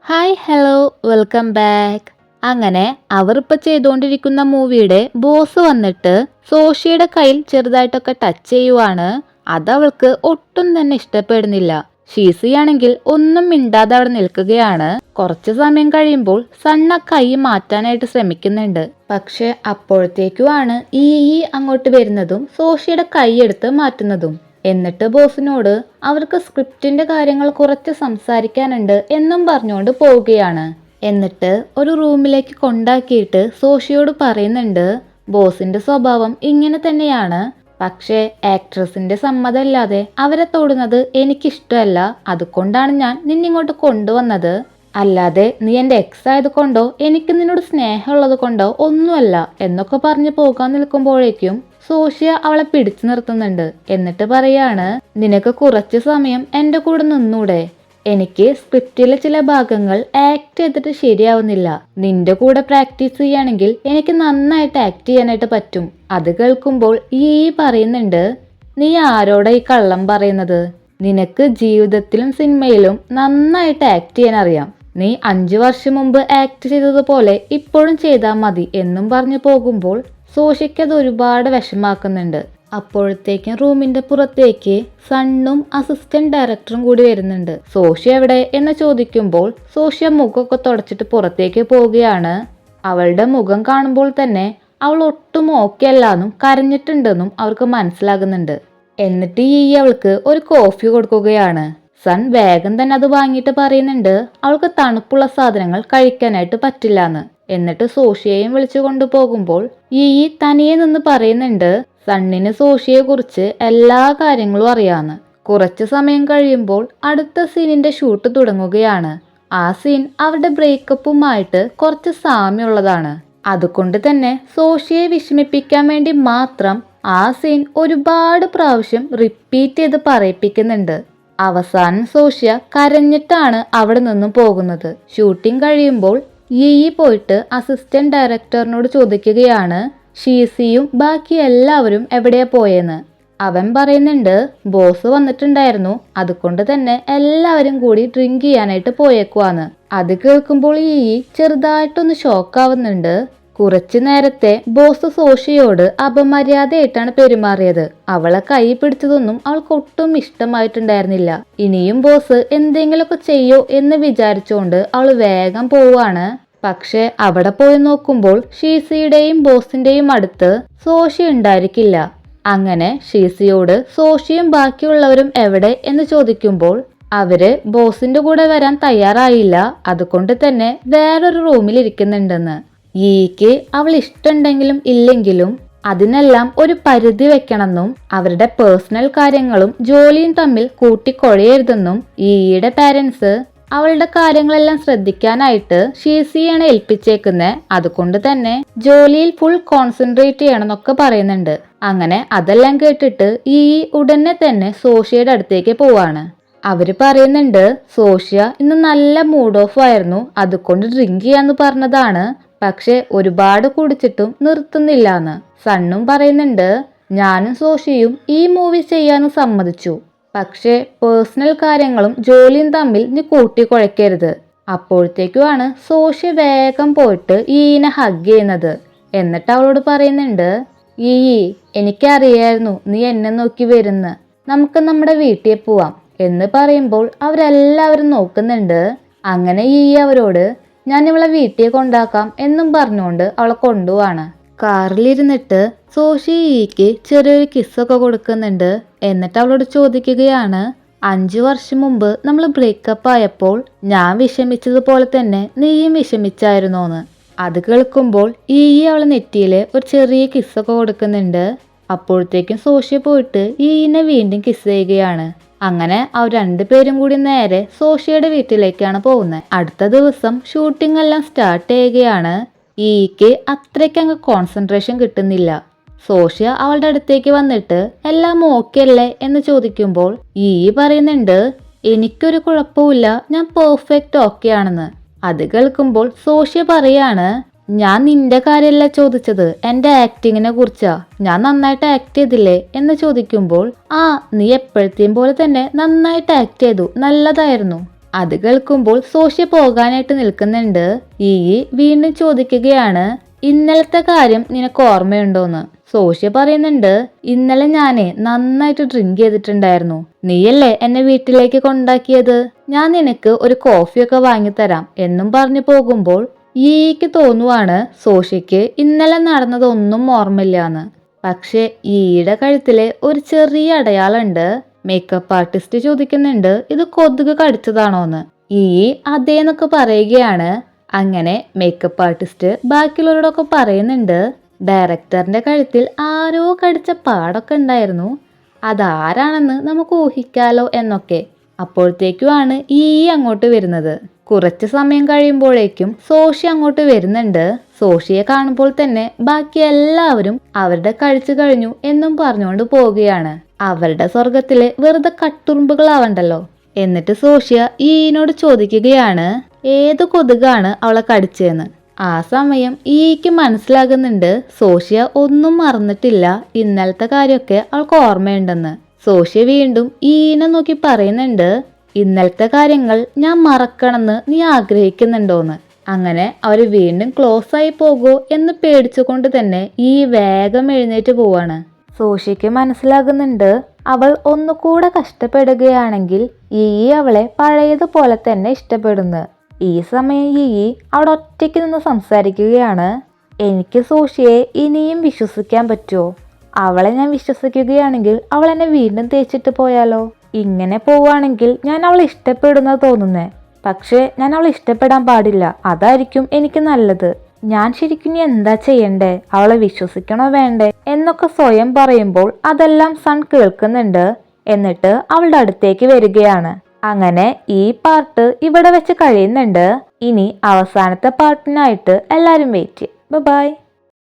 Hi hello welcome back. അങ്ങനെ അവർ ഇപ്പൊ ചെയ്തുകൊണ്ടിരിക്കുന്ന മൂവിയുടെ ബോസ് വന്നിട്ട് സോഷിയുടെ കയ്യിൽ ചെറുതായിട്ടൊക്കെ ടച്ച് ചെയ്യുവാണ്. അതവൾക്ക് ഒട്ടും തന്നെ ഇഷ്ടപ്പെടുന്നില്ല. ഷീസി ആണെങ്കിൽ ഒന്നും മിണ്ടാതെ അവിടെ നിൽക്കുകയാണ്. കുറച്ചു സമയം കഴിയുമ്പോൾ സണ്ണ കൈ മാറ്റാനായിട്ട് ശ്രമിക്കുന്നുണ്ട്. പക്ഷെ അപ്പോഴത്തേക്കുമാണ് ഈ അങ്ങോട്ട് വരുന്നതും സോഷിയുടെ കൈ എടുത്ത് മാറ്റുന്നതും. എന്നിട്ട് ബോസിനോട് അവർക്ക് സ്ക്രിപ്റ്റിന്റെ കാര്യങ്ങൾ കുറച്ച് സംസാരിക്കാനുണ്ട് എന്നും പറഞ്ഞുകൊണ്ട് പോവുകയാണ്. എന്നിട്ട് ഒരു റൂമിലേക്ക് കൊണ്ടാക്കിയിട്ട് സോഷിയോട് പറയുന്നുണ്ട്, ബോസിന്റെ സ്വഭാവം ഇങ്ങനെ തന്നെയാണ്. പക്ഷേ ആക്ട്രസിന്റെ സമ്മതമില്ലാതെ അവരെ തൊടുന്നത് എനിക്കിഷ്ടമല്ല. അതുകൊണ്ടാണ് ഞാൻ നിന്നിങ്ങോട്ട് കൊണ്ടുവന്നത്. അല്ലാതെ നീ എൻ്റെ എക്സ് ആയത് കൊണ്ടോ എനിക്ക് നിന്നോട് സ്നേഹമുള്ളത് കൊണ്ടോ ഒന്നുമല്ല എന്നൊക്കെ പറഞ്ഞു പോകാൻ നിൽക്കുമ്പോഴേക്കും സോഷ്യ അവളെ പിടിച്ചു നിർത്തുന്നുണ്ട്. എന്നിട്ട് പറയാണ്, നിനക്ക് കുറച്ച് സമയം എൻ്റെ കൂടെ നിന്നൂടെ? എനിക്ക് സ്ക്രിപ്റ്റിലെ ചില ഭാഗങ്ങൾ ആക്ട് ചെയ്തിട്ട് ശരിയാവുന്നില്ല. നിന്റെ കൂടെ പ്രാക്ടീസ് ചെയ്യുകയാണെങ്കിൽ എനിക്ക് നന്നായിട്ട് ആക്ട് ചെയ്യാനായിട്ട് പറ്റും. അത് കേൾക്കുമ്പോൾ ഈ പറയുന്നുണ്ട്, നീ ആരോടാ ഈ കള്ളം പറയുന്നത്? നിനക്ക് ജീവിതത്തിലും സിനിമയിലും നന്നായിട്ട് ആക്ട് ചെയ്യാൻ അറിയാം. നീ 5 വർഷം മുമ്പ് ആക്ട് ചെയ്തതുപോലെ ഇപ്പോഴും ചെയ്താൽ മതി എന്നും പറഞ്ഞു പോകുമ്പോൾ സോഷിക്ക് അത് ഒരുപാട് വിഷമാക്കുന്നുണ്ട്. അപ്പോഴത്തേക്കും റൂമിന്റെ പുറത്തേക്ക് സണ്ണും അസിസ്റ്റന്റ് ഡയറക്ടറും കൂടി വരുന്നുണ്ട്. സോഷ്യ എവിടെ എന്ന് ചോദിക്കുമ്പോൾ സോഷ്യ മുഖമൊക്കെ തുടച്ചിട്ട് പുറത്തേക്ക് പോവുകയാണ്. അവളുടെ മുഖം കാണുമ്പോൾ തന്നെ അവൾ ഒട്ടും ഓക്കെ അല്ലാന്നും കരഞ്ഞിട്ടുണ്ടെന്നും അവർക്ക് മനസ്സിലാകുന്നുണ്ട്. എന്നിട്ട് അവൾക്ക് ഒരു കോഫി കൊടുക്കുകയാണ്. സൺ വേഗം തന്നെ അത് വാങ്ങിയിട്ട് പറയുന്നുണ്ട് അവൾക്ക് തണുപ്പുള്ള സാധനങ്ങൾ കഴിക്കാനായിട്ട് പറ്റില്ലാന്ന്. എന്നിട്ട് സോഷിയെയും വിളിച്ചു കൊണ്ടുപോകുമ്പോൾ തനിയെ നിന്ന് പറയുന്നുണ്ട് സണ്ണിന് സോഷിയെ കുറിച്ച് എല്ലാ കാര്യങ്ങളും അറിയാന്ന്. കുറച്ചു സമയം കഴിയുമ്പോൾ അടുത്ത സീനിന്റെ ഷൂട്ട് തുടങ്ങുകയാണ്. ആ സീൻ അവരുടെ ബ്രേക്കപ്പുമായിട്ട് കുറച്ച് സാമ്യമുള്ളതാണ്. അതുകൊണ്ട് തന്നെ സോഷിയെ വിഷമിപ്പിക്കാൻ വേണ്ടി മാത്രം ആ സീൻ ഒരുപാട് പ്രാവശ്യം റിപ്പീറ്റ് ചെയ്ത് പറയിപ്പിക്കുന്നുണ്ട്. അവസാനം സോഷ്യ കരഞ്ഞിട്ടാണ് അവിടെ നിന്നും പോകുന്നത്. ഷൂട്ടിംഗ് കഴിയുമ്പോൾ പോയിട്ട് അസിസ്റ്റന്റ് ഡയറക്ടറിനോട് ചോദിക്കുകയാണ് ഷീസിയും ബാക്കി എല്ലാവരും എവിടെയാ പോയെന്ന്. അവൻ പറയുന്നുണ്ട് ബോസ് വന്നിട്ടുണ്ടായിരുന്നു, അതുകൊണ്ട് തന്നെ എല്ലാവരും കൂടി ഡ്രിങ്ക് ചെയ്യാനായിട്ട് പോയേക്കുവാന്ന്. അത് കേൾക്കുമ്പോൾ ചെറുതായിട്ടൊന്ന് ഷോക്കാവുന്നുണ്ട്. കുറച്ചു നേരത്തെ ബോസ് സോഷിയോട് അപമര്യാദയായിട്ടാണ് പെരുമാറിയത്. അവളെ കൈ പിടിച്ചതൊന്നും അവൾക്ക് ഒട്ടും ഇഷ്ടമായിട്ടുണ്ടായിരുന്നില്ല. ഇനിയും ബോസ് എന്തെങ്കിലുമൊക്കെ ചെയ്യോ എന്ന് വിചാരിച്ചുകൊണ്ട് അവൾ വേഗം പോവാണ്. പക്ഷെ അവിടെ പോയി നോക്കുമ്പോൾ ഷീസിയുടെയും ബോസിന്റെയും അടുത്ത് സോഷി ഉണ്ടായിരിക്കില്ല. അങ്ങനെ ഷീസിയോട് സോഷിയും ബാക്കിയുള്ളവരും എവിടെ എന്ന് ചോദിക്കുമ്പോൾ അവര് ബോസിന്റെ കൂടെ വരാൻ തയ്യാറായില്ല, അതുകൊണ്ട് തന്നെ വേറൊരു റൂമിൽ ഇരിക്കുന്നുണ്ടെന്ന്. അവൾ ഇഷ്ടമുണ്ടെങ്കിലും ഇല്ലെങ്കിലും അതിനെല്ലാം ഒരു പരിധി വെക്കണമെന്നും അവരുടെ പേഴ്സണൽ കാര്യങ്ങളും ജോലിയും തമ്മിൽ കൂട്ടിക്കൊഴയരുതെന്നും ഈയുടെ പാരന്റ്സ് അവളുടെ കാര്യങ്ങളെല്ലാം ശ്രദ്ധിക്കാനായിട്ട് ഷീസിയാണ് ഏൽപ്പിച്ചേക്കുന്നത്. അതുകൊണ്ട് തന്നെ ജോലിയിൽ ഫുൾ കോൺസെൻട്രേറ്റ് ചെയ്യണമെന്നൊക്കെ പറയുന്നുണ്ട്. അങ്ങനെ അതെല്ലാം കേട്ടിട്ട് ഉടനെ തന്നെ സോഷ്യയുടെ അടുത്തേക്ക് പോവാണ്. അവര് പറയുന്നുണ്ട് സോഷ്യ ഇന്ന് നല്ല മൂഡ് ഓഫ് ആയിരുന്നു, അതുകൊണ്ട് ഡ്രിങ്ക് ചെയ്യാന്ന് പറഞ്ഞതാണ്. പക്ഷെ ഒരുപാട് കുടിച്ചിട്ടും നിർത്തുന്നില്ലാന്ന്. സണ്ണും പറയുന്നുണ്ട് ഞാനും സോഷ്യയും ഈ മൂവി ചെയ്യാനും സമ്മതിച്ചു, പക്ഷെ പേഴ്സണൽ കാര്യങ്ങളും ജോലിയും തമ്മിൽ നീ കൂട്ടിക്കുഴയ്ക്കരുത്. അപ്പോഴത്തേക്കുമാണ് സോഷ്യ വേഗം പോയിട്ട് ഹഗ് ചെയ്യുന്നത്. എന്നിട്ട് അവളോട് പറയുന്നുണ്ട് എനിക്കറിയായിരുന്നു നീ എന്നെ നോക്കി വരുന്ന, നമുക്ക് നമ്മുടെ വീട്ടിൽ പോവാം എന്ന് പറയുമ്പോൾ അവരെല്ലാവരും നോക്കുന്നുണ്ട്. അങ്ങനെ അവരോട് ഞാൻ ഇവളെ വീട്ടിൽ കൊണ്ടാക്കാം എന്നും പറഞ്ഞുകൊണ്ട് അവളെ കൊണ്ടുപോവാണ്. കാറിലിരുന്നിട്ട് സോഷിക്ക് ചെറിയൊരു കിസ്സൊക്കെ കൊടുക്കുന്നുണ്ട്. എന്നിട്ട് അവളോട് ചോദിക്കുകയാണ് 5 വർഷം മുമ്പ് നമ്മൾ ബ്രേക്കപ്പ് ആയപ്പോൾ ഞാൻ വിഷമിച്ചതുപോലെ തന്നെ നീയും വിഷമിച്ചായിരുന്നോന്ന്. അത് കേൾക്കുമ്പോൾ അവളെ നെറ്റിയില് ഒരു ചെറിയ കിസ്സൊക്കെ കൊടുക്കുന്നുണ്ട്. അപ്പോഴത്തേക്കും സോഷ്യ പോയിട്ട് വീണ്ടും കിസ് ചെയ്യുകയാണ്. അങ്ങനെ അവർ രണ്ടുപേരും കൂടി നേരെ സോഷ്യയുടെ വീട്ടിലേക്കാണ് പോകുന്നത്. അടുത്ത ദിവസം ഷൂട്ടിംഗ് എല്ലാം സ്റ്റാർട്ട് ചെയ്യുകയാണ്. അത്രയ്ക്ക് അങ്ങ് കോൺസെൻട്രേഷൻ കിട്ടുന്നില്ല. സോഷ്യ അവളുടെ അടുത്തേക്ക് വന്നിട്ട് എല്ലാം ഓക്കെ അല്ലേ എന്ന് ചോദിക്കുമ്പോൾ പറയുന്നുണ്ട് എനിക്കൊരു കുഴപ്പമില്ല, ഞാൻ പെർഫെക്റ്റ് ഓക്കെ ആണെന്ന്. അത് കേൾക്കുമ്പോൾ സോഷ്യ പറയാണ് ഞാൻ നിന്റെ കാര്യമല്ല ചോദിച്ചത്, എന്റെ ആക്ടിങ്ങിനെ കുറിച്ചാ. ഞാൻ നന്നായിട്ട് ആക്ട് ചെയ്തില്ലേ എന്ന് ചോദിക്കുമ്പോൾ നീ എപ്പോഴത്തെയും പോലെ തന്നെ നന്നായിട്ട് ആക്ട് ചെയ്തു, നല്ലതായിരുന്നു. അത് കേൾക്കുമ്പോൾ സോഷ്യ പോകാനായിട്ട് നിൽക്കുന്നുണ്ട്. ഈ വീണ്ടും ചോദിക്കുകയാണ്, ഇന്നലത്തെ കാര്യം നിനക്ക് ഓർമ്മയുണ്ടോന്ന്. സോഷ്യ പറയുന്നുണ്ട്, ഇന്നലെ ഞാനേ നന്നായിട്ട് ഡ്രിങ്ക് ചെയ്തിട്ടുണ്ടായിരുന്നു. നീയല്ലേ എന്നെ വീട്ടിലേക്ക് കൊണ്ടാക്കിയത്, ഞാൻ നിനക്ക് ഒരു കോഫിയൊക്കെ വാങ്ങിത്തരാം എന്നും പറഞ്ഞു പോകുമ്പോൾ ഈക്ക് തോന്നുവാണ് സോഷ്യക്ക് ഇന്നലെ നടന്നതൊന്നും ഓർമ്മയില്ലാന്ന്. പക്ഷെ ഈയുടെ കഴുത്തിലെ ഒരു ചെറിയ അടയാളമുണ്ട്. മേക്കപ്പ് ആർട്ടിസ്റ്റ് ചോദിക്കുന്നുണ്ട്, ഇത് കൊതുക് കടിച്ചതാണോന്ന്. ഈ അതേന്നൊക്കെ പറയുകയാണ്. അങ്ങനെ മേക്കപ്പ് ആർട്ടിസ്റ്റ് ബാക്കിയുള്ളവരോടൊക്കെ പറയുന്നുണ്ട്, ഡയറക്ടറിന്റെ കഴുത്തിൽ ആരോ കടിച്ച പാടൊക്കെ ഉണ്ടായിരുന്നു, അതാരാണെന്ന് നമുക്ക് ഊഹിക്കാലോ എന്നൊക്കെ. അപ്പോഴത്തേക്കുമാണ് ഈ അങ്ങോട്ട് വരുന്നത്. കുറച്ച് സമയം കഴിയുമ്പോഴേക്കും സോഷ്യ അങ്ങോട്ട് വരുന്നുണ്ട്. സോഷ്യയെ കാണുമ്പോൾ തന്നെ ബാക്കി എല്ലാവരും അവരുടെ കഴിച്ചു കഴിഞ്ഞു എന്നും പറഞ്ഞുകൊണ്ട് പോവുകയാണ്. അവരുടെ സ്വർഗത്തിലെ വെറുതെ കട്ടുറുമ്പുകളാവണ്ടല്ലോ. എന്നിട്ട് സോഷ്യ ഈനോട് ചോദിക്കുകയാണ്, ഏത് കൊതുകാണ് അവളെ കടിച്ചതെന്ന്. ആ സമയം ഈക്ക് മനസ്സിലാകുന്നുണ്ട് സോഷ്യ ഒന്നും മറന്നിട്ടില്ല, ഇന്നലത്തെ കാര്യമൊക്കെ അവൾക്ക് ഓർമ്മയുണ്ടെന്ന്. സോഷ്യ വീണ്ടും ഈനെ നോക്കി പറയുന്നുണ്ട്, ഇന്നലത്തെ കാര്യങ്ങൾ ഞാൻ മറക്കണമെന്ന് നീ ആഗ്രഹിക്കുന്നുണ്ടോന്ന്. അങ്ങനെ അവര് വീണ്ടും ക്ലോസ് ആയി പോകുമോ എന്ന് പേടിച്ചുകൊണ്ട് തന്നെ ഈ വേഗം എഴുന്നേറ്റ് പോവാണ്. സോഷ്യക്ക് മനസ്സിലാകുന്നുണ്ട് അവൾ ഒന്നുകൂടെ കഷ്ടപ്പെടുകയാണെങ്കിൽ ഈ അവളെ പഴയതുപോലെ തന്നെ ഇഷ്ടപ്പെടുന്നു. ഈ സമയം ഈ അവിടെ ഒറ്റയ്ക്ക് നിന്ന് സംസാരിക്കുകയാണ്. എനിക്ക് സോഷ്യയെ ഇനിയും വിശ്വസിക്കാൻ പറ്റുമോ? അവളെ ഞാൻ വിശ്വസിക്കുകയാണെങ്കിൽ അവൾ എന്നെ വീണ്ടും തേച്ചിട്ട് പോയാലോ? ഇങ്ങനെ പോവുകയാണെങ്കിൽ ഞാൻ അവളെ ഇഷ്ടപ്പെടുന്ന തോന്നുന്നേ. പക്ഷെ ഞാൻ അവളെ ഇഷ്ടപ്പെടാൻ പാടില്ല, അതായിരിക്കും എനിക്ക് നല്ലത്. ഞാൻ ശരിക്കും എന്താ ചെയ്യണ്ടേ? അവളെ വിശ്വസിക്കണോ വേണ്ടേ എന്നൊക്കെ സ്വയം പറയുമ്പോൾ അതെല്ലാം സൺ കേൾക്കുന്നുണ്ട്. എന്നിട്ട് അവളുടെ അടുത്തേക്ക് വരികയാണ്. അങ്ങനെ ഈ പാർട്ട് ഇവിടെ വെച്ച് കഴിയുന്നുണ്ട്. ഇനി അവസാനത്തെ പാർട്ടിനായിട്ട് എല്ലാവരും വെയിറ്റ് ചെയ്യും. ബൈ.